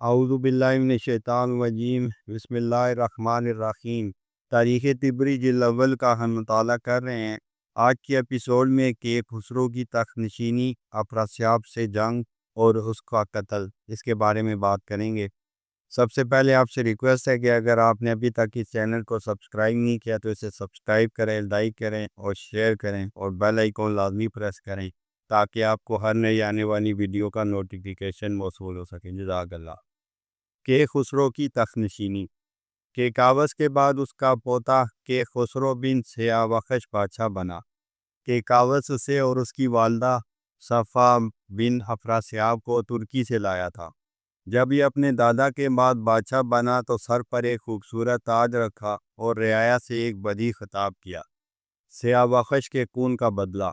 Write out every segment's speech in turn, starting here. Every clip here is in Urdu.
اعوذ باللہ من الشیطان الرجیم بسم اللہ الرحمن الرحیم۔ تاریخ تبری جلد اول کا ہم مطالعہ کر رہے ہیں۔ آج کے ایپیسوڈ میں کہ خسرو کی تخت نشینی، افراسیاب سے جنگ اور اس کا قتل، اس کے بارے میں بات کریں گے۔ سب سے پہلے آپ سے ریکویسٹ ہے کہ اگر آپ نے ابھی تک اس چینل کو سبسکرائب نہیں کیا تو اسے سبسکرائب کریں، لائک کریں اور شیئر کریں اور بیل آئیکن لازمی پریس کریں تاکہ آپ کو ہر نئی آنے والی ویڈیو کا نوٹیفیکیشن موصول ہو سکے۔ جزاک اللہ۔ کہ خسرو کی تخت نشینی۔ کہ کاوس کے بعد اس کا پوتا کہ خسرو بن سیاوخش بادشاہ بنا۔ کہ کاوس اسے اور اس کی والدہ صفا بن افراسیاب کو ترکی سے لایا تھا۔ جب یہ اپنے دادا کے بعد بادشاہ بنا تو سر پر ایک خوبصورت تاج رکھا اور رعایا سے ایک بدیع خطاب کیا، سیاوخش کے خون کا بدلہ۔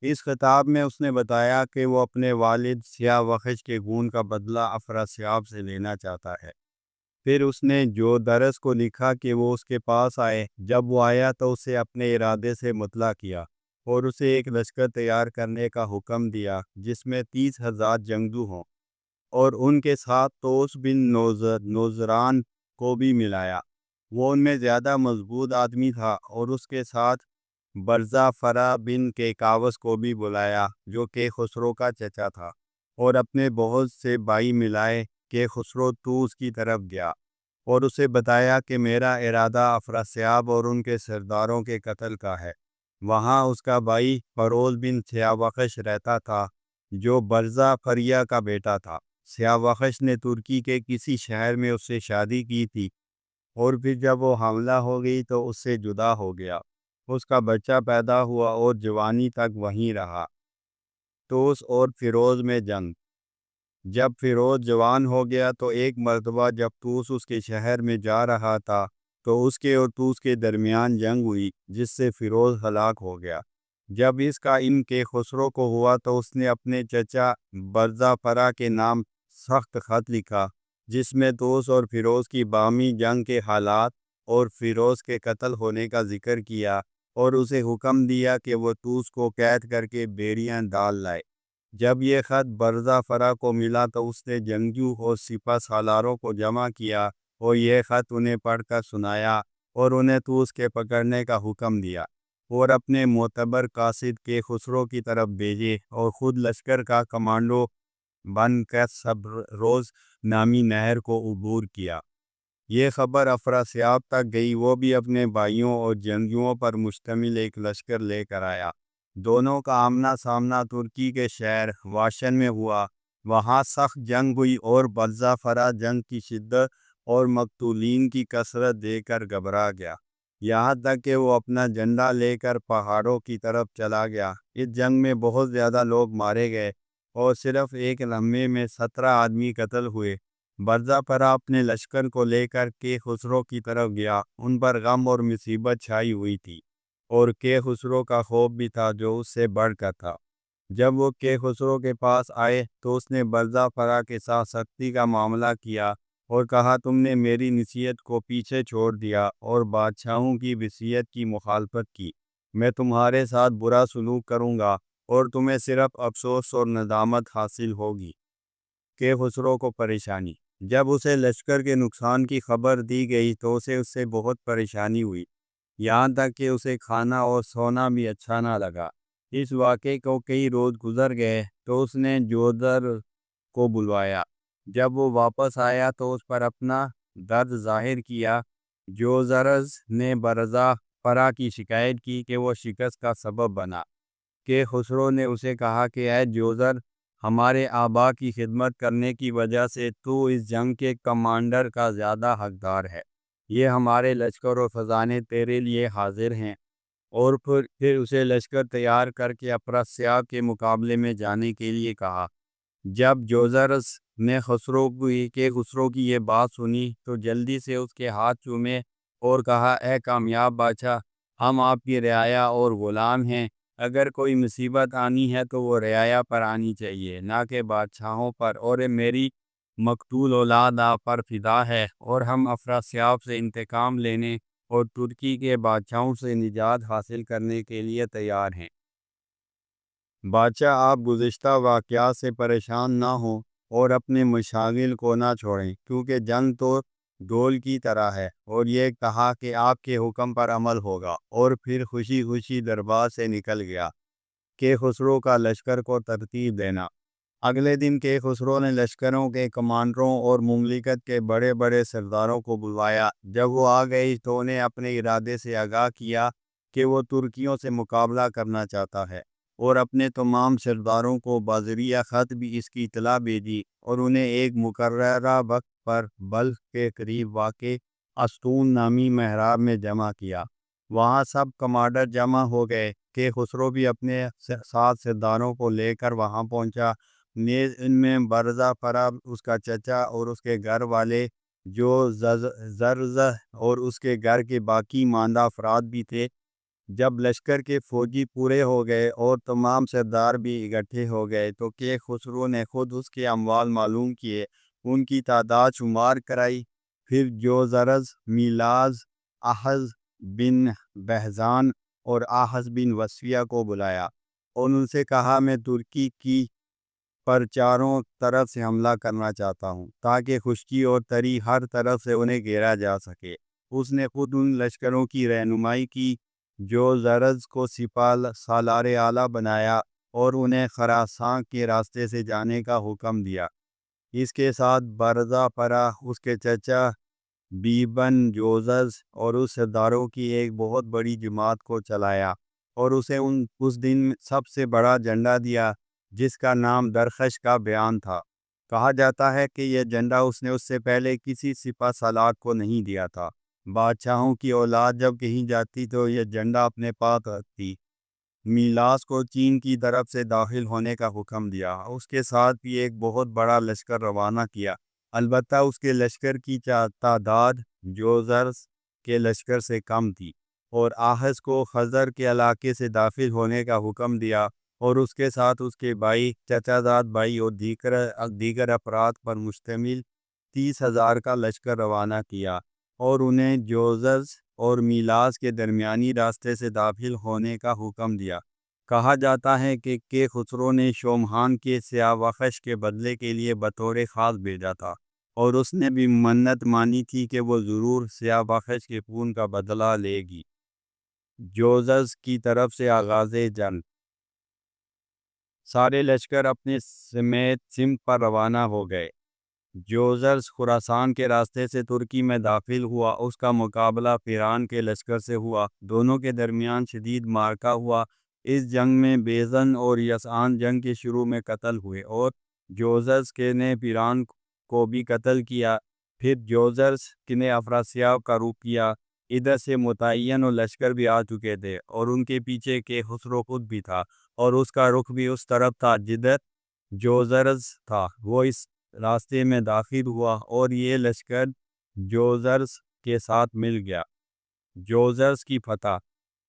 اس خطاب میں اس نے بتایا کہ وہ اپنے والد سیاوخش کے خون کا بدلہ افراسیاب سے لینا چاہتا ہے۔ پھر اس نے جو درس کو لکھا کہ وہ اس کے پاس آئے۔ جب وہ آیا تو اسے اپنے ارادے سے مطلع کیا اور اسے ایک لشکر تیار کرنے کا حکم دیا جس میں 30,000 جنگجو ہوں، اور ان کے ساتھ توس بن نوذران کو بھی ملایا، وہ ان میں زیادہ مضبوط آدمی تھا، اور اس کے ساتھ برزا فرا بن کے کاوس کو بھی بلایا جو کہ خسرو کا چچا تھا، اور اپنے بہت سے بھائی ملائے کہ خسرو طوس کی طرف گیا اور اسے بتایا کہ میرا ارادہ افراسیاب اور ان کے سرداروں کے قتل کا ہے۔ وہاں اس کا بھائی فروز بن سیاوخش رہتا تھا جو برزا فریا کا بیٹا تھا۔ سیاوخش نے ترکی کے کسی شہر میں اس سے شادی کی تھی، اور پھر جب وہ حاملہ ہو گئی تو اس سے جدا ہو گیا۔ اس کا بچہ پیدا ہوا اور جوانی تک وہیں رہا۔ توس اور فیروز میں جنگ۔ جب فیروز جوان ہو گیا تو ایک مرتبہ جب توس اس کے شہر میں جا رہا تھا تو اس کے اور توس کے درمیان جنگ ہوئی جس سے فیروز ہلاک ہو گیا۔ جب اس کا علم کہ خسرو کو ہوا تو اس نے اپنے چچا برزا فرا کے نام سخت خط لکھا جس میں توس اور فیروز کی باہمی جنگ کے حالات اور فیروز کے قتل ہونے کا ذکر کیا، اور اسے حکم دیا کہ وہ توس کو قید کر کے بیڑیاں ڈال لائے۔ جب یہ خط برزا فرا کو ملا تو اس نے جنگجو اور سپہ سالاروں کو جمع کیا اور یہ خط انہیں پڑھ کر سنایا اور انہیں توس کے پکڑنے کا حکم دیا، اور اپنے معتبر قاصد کے خسرو کی طرف بھیجے اور خود لشکر کا کمانڈو بن کر سبروز نامی نہر کو عبور کیا۔ یہ خبر افراسیاب تک گئی، وہ بھی اپنے بھائیوں اور جنگجوؤں پر مشتمل ایک لشکر لے کر آیا۔ دونوں کا آمنا سامنا ترکی کے شہر واشن میں ہوا۔ وہاں سخت جنگ ہوئی اور برزا فرا جنگ کی شدت اور مقتولین کی کثرت دیکھ کر گھبرا گیا، یہاں تک کہ وہ اپنا جھنڈا لے کر پہاڑوں کی طرف چلا گیا۔ اس جنگ میں بہت زیادہ لوگ مارے گئے اور صرف ایک لمحے میں 17 آدمی قتل ہوئے۔ برزا فرا اپنے لشکر کو لے کر کہ خسرو کی طرف گیا۔ ان پر غم اور مصیبت چھائی ہوئی تھی، اور کہ خسرو کا خوف بھی تھا جو اس سے بڑھ کر تھا۔ جب وہ کہ خسرو کے پاس آئے تو اس نے برزا فرا کے ساتھ سختی کا معاملہ کیا اور کہا، تم نے میری نصیحت کو پیچھے چھوڑ دیا اور بادشاہوں کی وصیت کی مخالفت کی۔ میں تمہارے ساتھ برا سلوک کروں گا اور تمہیں صرف افسوس اور ندامت حاصل ہوگی۔ کہ خسرو کو پریشانی۔ جب اسے لشکر کے نقصان کی خبر دی گئی تو اسے اس سے بہت پریشانی ہوئی، یہاں تک کہ اسے کھانا اور سونا بھی اچھا نہ لگا۔ اس واقعے کو کئی روز گزر گئے تو اس نے جودر کو بلوایا۔ جب وہ واپس آیا تو اس پر اپنا درد ظاہر کیا۔ جوزرز نے برزا فرا کی شکایت کی کہ وہ شکست کا سبب بنا۔ کہ خسرو نے اسے کہا کہ اے جوزر، ہمارے آبا کی خدمت کرنے کی وجہ سے تو اس جنگ کے کمانڈر کا زیادہ حقدار ہے۔ یہ ہمارے لشکر و خزانے تیرے لیے حاضر ہیں۔ اور پھر اسے لشکر تیار کر کے افراسیاب کے مقابلے میں جانے کے لیے کہا۔ جب جوزرس نے خسرو کی یہ بات سنی تو جلدی سے اس کے ہاتھ چومے اور کہا، اے کامیاب بادشاہ، ہم آپ کی رعایا اور غلام ہیں۔ اگر کوئی مصیبت آنی ہے تو وہ رعایا پر آنی چاہیے، نہ کہ بادشاہوں پر، اور میری مقتول اولاد آپ پر فدا ہے، اور ہم افراسیاب سے انتقام لینے اور ترکی کے بادشاہوں سے نجات حاصل کرنے کے لیے تیار ہیں۔ بادشاہ، آپ گزشتہ واقعات سے پریشان نہ ہوں، اور اپنے مشاغل کو نہ چھوڑیں، کیونکہ جنگ تو ڈول کی طرح ہے۔ اور یہ کہا کہ آپ کے حکم پر عمل ہوگا، اور پھر خوشی خوشی دربار سے نکل گیا کہ خسرو کا لشکر کو ترتیب دینا۔ اگلے دن کے خسرو نے لشکروں کے کمانڈروں اور مملکت کے بڑے بڑے سرداروں کو بلوایا۔ جب وہ آ گئی تو انہیں اپنے ارادے سے آگاہ کیا کہ وہ ترکیوں سے مقابلہ کرنا چاہتا ہے، اور اپنے تمام سرداروں کو بذریعہ خط بھی اس کی اطلاع بھیجی، اور انہیں ایک مقررہ وقت پر بلخ کے قریب واقع استون نامی محراب میں جمع کیا۔ وہاں سب کمانڈر جمع ہو گئے کہ خسرو بھی اپنے 7 سرداروں کو لے کر وہاں پہنچا۔ نیز ان میں برزا فرا، اس کا چچا اور اس کے گھر والے، جو زرزہ اور اس کے گھر کے باقی ماندہ افراد بھی تھے۔ جب لشکر کے فوجی پورے ہو گئے اور تمام سردار بھی اکٹھے ہو گئے تو کہ خسرو نے خود اس کے اموال معلوم کیے، ان کی تعداد شمار کرائی۔ پھر جو زرز، میلاز، احز بن بہزان اور آحز بن وصفیہ کو بلایا، اور ان سے کہا میں ترکی کی پر چاروں طرف سے حملہ کرنا چاہتا ہوں، تاکہ خشکی اور تری ہر طرف سے انہیں گھیرا جا سکے۔ اس نے خود ان لشکروں کی رہنمائی کی جو زرز کو سپہ سالار اعلیٰ بنایا، اور انہیں خراساں کے راستے سے جانے کا حکم دیا۔ اس کے ساتھ برزا پرا، اس کے چچا بیبن جوزز اور اس سرداروں کی ایک بہت بڑی جماعت کو چلایا، اور اسے اس دن سب سے بڑا جھنڈا دیا، جس کا نام درخش کا بیان تھا۔ کہا جاتا ہے کہ یہ جھنڈا اس نے اس سے پہلے کسی سپہ سالار کو نہیں دیا تھا۔ بادشاہوں کی اولاد جب کہیں جاتی تو یہ جھنڈا اپنے پاس رکھتی۔ میلاس کو چین کی طرف سے داخل ہونے کا حکم دیا، اس کے ساتھ بھی ایک بہت بڑا لشکر روانہ کیا۔ البتہ اس کے لشکر کی تعداد جوزرس کے لشکر سے کم تھی، اور آحز کو خزر کے علاقے سے داخل ہونے کا حکم دیا، اور اس کے ساتھ اس کے بھائی، چچا زاد بھائی اور دیگر افراد پر مشتمل 30,000 کا لشکر روانہ کیا، اور انہیں جوزرس اور میلاس کے درمیانی راستے سے داخل ہونے کا حکم دیا۔ کہا جاتا ہے کہ خسرو نے شومہان کے سیاوخش کے بدلے کے لیے بطور خاص بھیجا تھا، اور اس نے بھی منت مانی تھی کہ وہ ضرور سیاوخش کے خون کا بدلہ لے گی۔ جوزرس کی طرف سے آغاز جنگ۔ سارے لشکر اپنے سمیت سمت پر روانہ ہو گئے۔ جوزرس خراسان کے راستے سے ترکی میں داخل ہوا، اس کا مقابلہ پیران کے لشکر سے ہوا، دونوں کے درمیان شدید معرکہ ہوا۔ اس جنگ میں بیزن اور یسعان جنگ کے شروع میں قتل ہوئے، اور جوزرس کے نے پیران کو بھی قتل کیا۔ پھر جوزرس نے افراسیاب کا رخ کیا۔ ادھر سے متعین اور لشکر بھی آ چکے تھے، اور ان کے پیچھے کہ خسرو خود بھی تھا، اور اس کا رخ بھی اس طرف تھا جدھر جوزرس تھا۔ وہ اس راستے میں داخل ہوا، اور یہ لشکر جوزرس کے ساتھ مل گیا۔ جوزرس کی فتح۔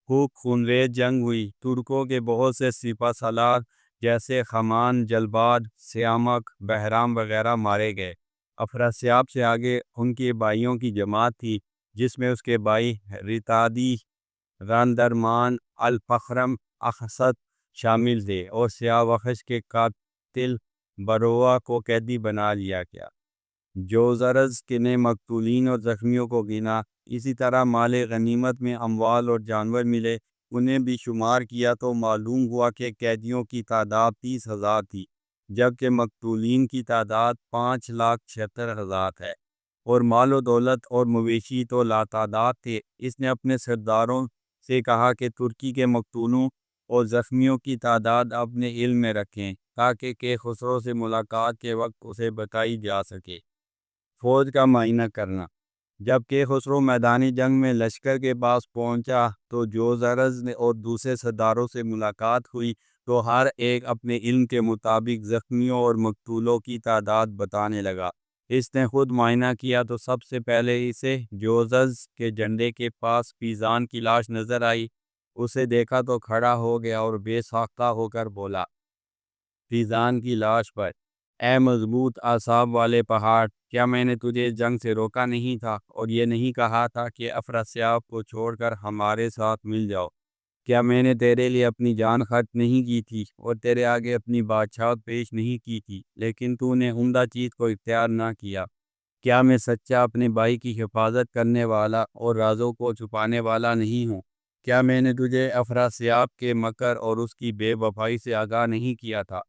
خوب خونریز جنگ ہوئی۔ ترکوں کے بہت سے سپہ سالار جیسے خمان، جلباد، سیامک، بہرام وغیرہ مارے گئے۔ افراسیاب سے آگے ان کے بھائیوں کی جماعت تھی، جس میں اس کے بھائی ریتادی، راندرمان، الفخرم، اخست شامل تھے، اور سیاوخش کے قاتل بروا کو قیدی بنا لیا گیا۔ جوزرس نے مقتولین اور زخمیوں کو گنا۔ اسی طرح مال غنیمت میں اموال اور جانور ملے، انہیں بھی شمار کیا تو معلوم ہوا کہ قیدیوں کی تعداد 30,000 تھی، جبکہ مقتولین کی تعداد 5,76,000 ہے، اور مال و دولت اور مویشی تو لاتعداد تھے۔ اس نے اپنے سرداروں سے کہا کہ ترکی کے مقتولوں اور زخمیوں کی تعداد اپنے علم میں رکھیں، تاکہ کہ خسرو سے ملاقات کے وقت اسے بتائی جا سکے۔ فوج کا معائنہ کرنا۔ جب کہ خسرو میدانی جنگ میں لشکر کے پاس پہنچا تو جوزرس نے اور دوسرے سرداروں سے ملاقات ہوئی، تو ہر ایک اپنے علم کے مطابق زخمیوں اور مقتولوں کی تعداد بتانے لگا۔ اس نے خود معائنہ کیا تو سب سے پہلے اسے جوزرس کے جھنڈے کے پاس پیزان کی لاش نظر آئی۔ اسے دیکھا تو کھڑا ہو گیا اور بے ساختہ ہو کر بولا پیزان کی لاش پر، اے مضبوط اعصاب والے پہاڑ، کیا میں نے تجھے جنگ سے روکا نہیں تھا، اور یہ نہیں کہا تھا کہ افراسیاب کو چھوڑ کر ہمارے ساتھ مل جاؤ؟ کیا میں نے تیرے لیے اپنی جان خرچ نہیں کی تھی اور تیرے آگے اپنی بادشاہت پیش نہیں کی تھی، لیکن تو نے عمدہ چیز کو اختیار نہ کیا؟ کیا میں سچا اپنے بھائی کی حفاظت کرنے والا اور رازوں کو چھپانے والا نہیں ہوں؟ کیا میں نے تجھے افراسیاب کے مکر اور اس کی بے وفائی سے آگاہ نہیں کیا تھا؟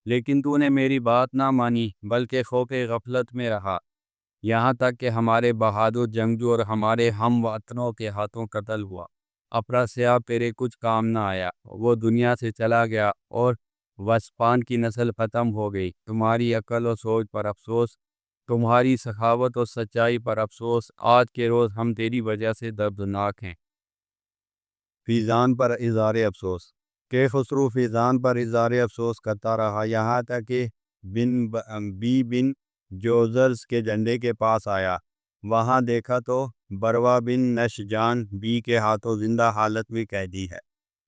لیکن تو نے میری بات نہ مانی بلکہ خوف غفلت میں رہا، یہاں تک کہ ہمارے بہادر جنگجو اور ہمارے ہم وطنوں کے ہاتھوں قتل ہوا۔ افراسیاب تیرے کچھ کام نہ آیا، وہ دنیا سے چلا گیا اور وسپان کی نسل ختم ہو گئی۔ تمہاری عقل و سوچ پر افسوس، تمہاری سخاوت اور سچائی پر افسوس، آج کے روز ہم تیری وجہ سے دردناک ہیں۔ فیضان پر اظہار افسوس۔ کہ خسرو فیضان پر اظہار افسوس کرتا رہا، یہاں تک کہ بن جوزرز کے جھنڈے کے پاس آیا۔ وہاں دیکھا تو بروا بن نشجان بی کے ہاتھوں زندہ حالت میں قیدی ہے۔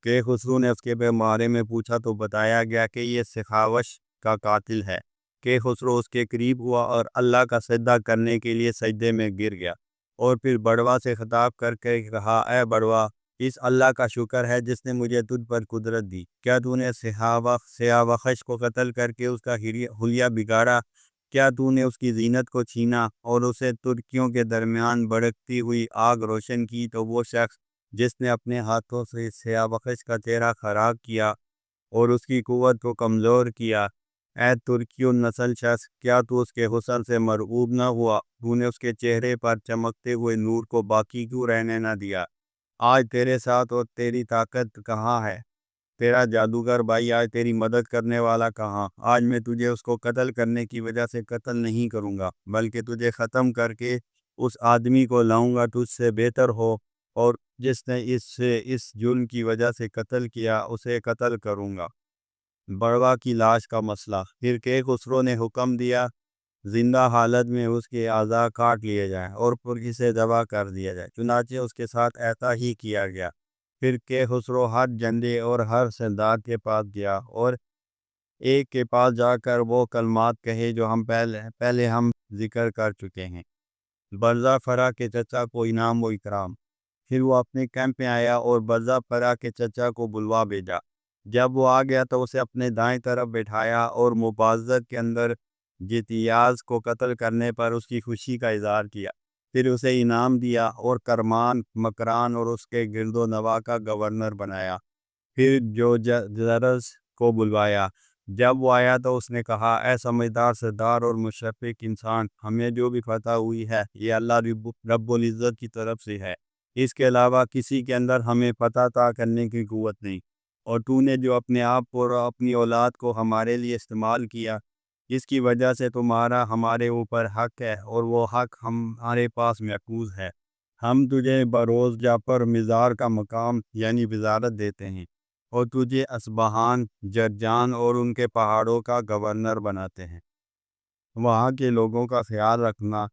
کہ خسرو نے اس کے بارے میں پوچھا تو بتایا گیا کہ یہ سخاوش کا قاتل ہے۔ کہ خسرو اس کے قریب ہوا اور اللہ کا سجدہ کرنے کے لیے سجدے میں گر گیا، اور پھر بڑوا سے خطاب کر کے کہا، اے بڑوا، اس اللہ کا شکر ہے جس نے مجھے تجھ پر قدرت دی۔ کیا تو نے سیاوخش کو قتل کر کے اس کا حلیہ بگاڑا؟ کیا تو نے اس کی زینت کو چھینا اور اسے ترکیوں کے درمیان بھڑکتی ہوئی آگ روشن کی؟ تو وہ شخص جس نے اپنے ہاتھوں سے سیاوخش کا چہرہ خراب کیا اور اس کی قوت کو کمزور کیا، اے ترکیوں نسل شخص، کیا تو اس کے حسن سے مرعوب نہ ہوا؟ تو نے اس کے چہرے پر چمکتے ہوئے نور کو باقی کیوں رہنے نہ دیا؟ آج تیرے ساتھ اور تیری طاقت کہاں ہے؟ تیرا جادوگر بھائی آج تیری مدد کرنے والا کہاں؟ آج میں تجھے اس کو قتل کرنے کی وجہ سے قتل نہیں کروں گا، بلکہ تجھے ختم کر کے اس آدمی کو لاؤں گا تجھ سے بہتر ہو، اور جس نے اس جرم کی وجہ سے قتل کیا اسے قتل کروں گا۔ بڑوا کی لاش کا مسئلہ۔ پھر کہ خسرو نے حکم دیا زندہ حالت میں اس کے اعضاء کاٹ لیے جائیں اور پھر اسے ذبح کر دیا جائے۔ چنانچہ اس کے ساتھ ایسا ہی کیا گیا۔ پھر کہ خسرو ہر جھنڈے اور ہر سردار کے پاس گیا اور ایک کے پاس جا کر وہ کلمات کہے جو ہم پہلے ذکر کر چکے ہیں۔ برزا فرا کے چچا کو انعام و اکرام۔ پھر وہ اپنے کیمپ میں آیا اور برزا فرا کے چچا کو بلوا بھیجا۔ جب وہ آ گیا تو اسے اپنے دائیں طرف بٹھایا اور مبارزت کے اندر جتیاز کو قتل کرنے پر اس کی خوشی کا اظہار کیا۔ پھر اسے انعام دیا اور کرمان، مکران اور اس کے گرد و نواح کا گورنر بنایا۔ پھر جو زرز کو بلوایا۔ جب وہ آیا تو اس نے کہا، اے سمجھدار سردار اور مشفق انسان، ہمیں جو بھی فتح ہوئی ہے یہ اللہ رب العزت کی طرف سے ہے، اس کے علاوہ کسی کے اندر ہمیں فتح عطا کرنے کی قوت نہیں، اور تو نے جو اپنے آپ اور اپنی اولاد کو ہمارے لیے استعمال کیا، اس کی وجہ سے تمہارا ہمارے اوپر حق ہے اور وہ حق ہمارے پاس محفوظ ہے۔ ہم تجھے بروز جعفر مزار کا مقام یعنی وزارت دیتے ہیں، اور تجھے اصبہان، جرجان اور ان کے پہاڑوں کا گورنر بناتے ہیں۔ وہاں کے لوگوں کا خیال رکھنا۔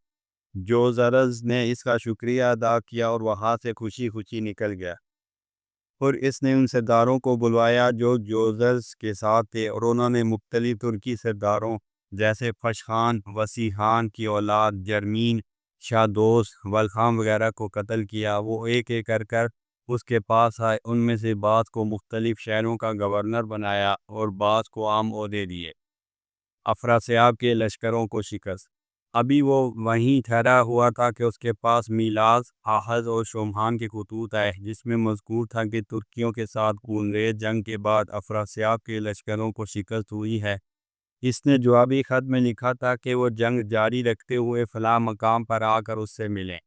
جو زرز نے اس کا شکریہ ادا کیا اور وہاں سے خوشی خوشی نکل گیا، اور اس نے ان سرداروں کو بلوایا جو جوزرز کے ساتھ تھے، اور انہوں نے مختلف ترکی سرداروں جیسے فشخان، وسیحان کی اولاد جرمین، شادوس، ولخام وغیرہ کو قتل کیا۔ وہ ایک ایک کر اس کے پاس آئے، ان میں سے بعض کو مختلف شہروں کا گورنر بنایا اور بعض کو عام عہدے دیے۔ افراسیاب کے لشکروں کو شکست۔ ابھی وہ وہیں ٹھہرا ہوا تھا کہ اس کے پاس میلاز، آحز اور شومان کے خطوط آئے، جس میں مذکور تھا کہ ترکیوں کے ساتھ خونریز جنگ کے بعد افراسیاب کے لشکروں کو شکست ہوئی ہے۔ اس نے جوابی خط میں لکھا تھا کہ وہ جنگ جاری رکھتے ہوئے فلاں مقام پر آ کر اس سے ملیں۔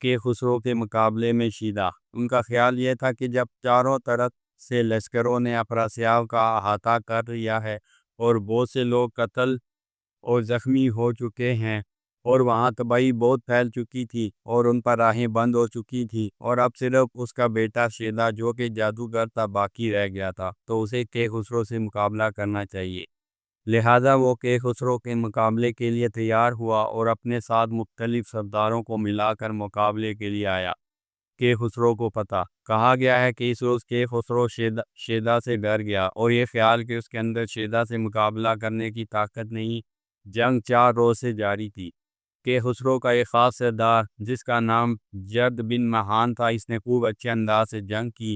کہ خسرو کے مقابلے میں شیدہ۔ ان کا خیال یہ تھا کہ جب چاروں طرف سے لشکروں نے افراسیاب کا احاطہ کر لیا ہے اور بہت سے لوگ قتل اور زخمی ہو چکے ہیں، اور وہاں تباہی بہت پھیل چکی تھی اور ان پر راہیں بند ہو چکی تھی، اور اب صرف اس کا بیٹا شیدہ جو کہ جادوگر تھا باقی رہ گیا تھا، تو اسے کہ خسرو سے مقابلہ کرنا چاہیے۔ لہذا وہ کہ خسرو کے مقابلے کے لیے تیار ہوا اور اپنے ساتھ مختلف سرداروں کو ملا کر مقابلے کے لیے آیا۔ کہ خسرو کو پتہ کہا گیا ہے کہ اس روز کہ خسرو شیدہ سے ڈر گیا، اور یہ خیال کہ اس کے اندر شیدہ سے مقابلہ کرنے کی طاقت نہیں۔ جنگ 4 روز سے جاری تھی۔ کہ خسرو کا ایک خاص سردار جس کا نام جرد بن مہان تھا، اس نے خوب اچھے انداز سے جنگ کی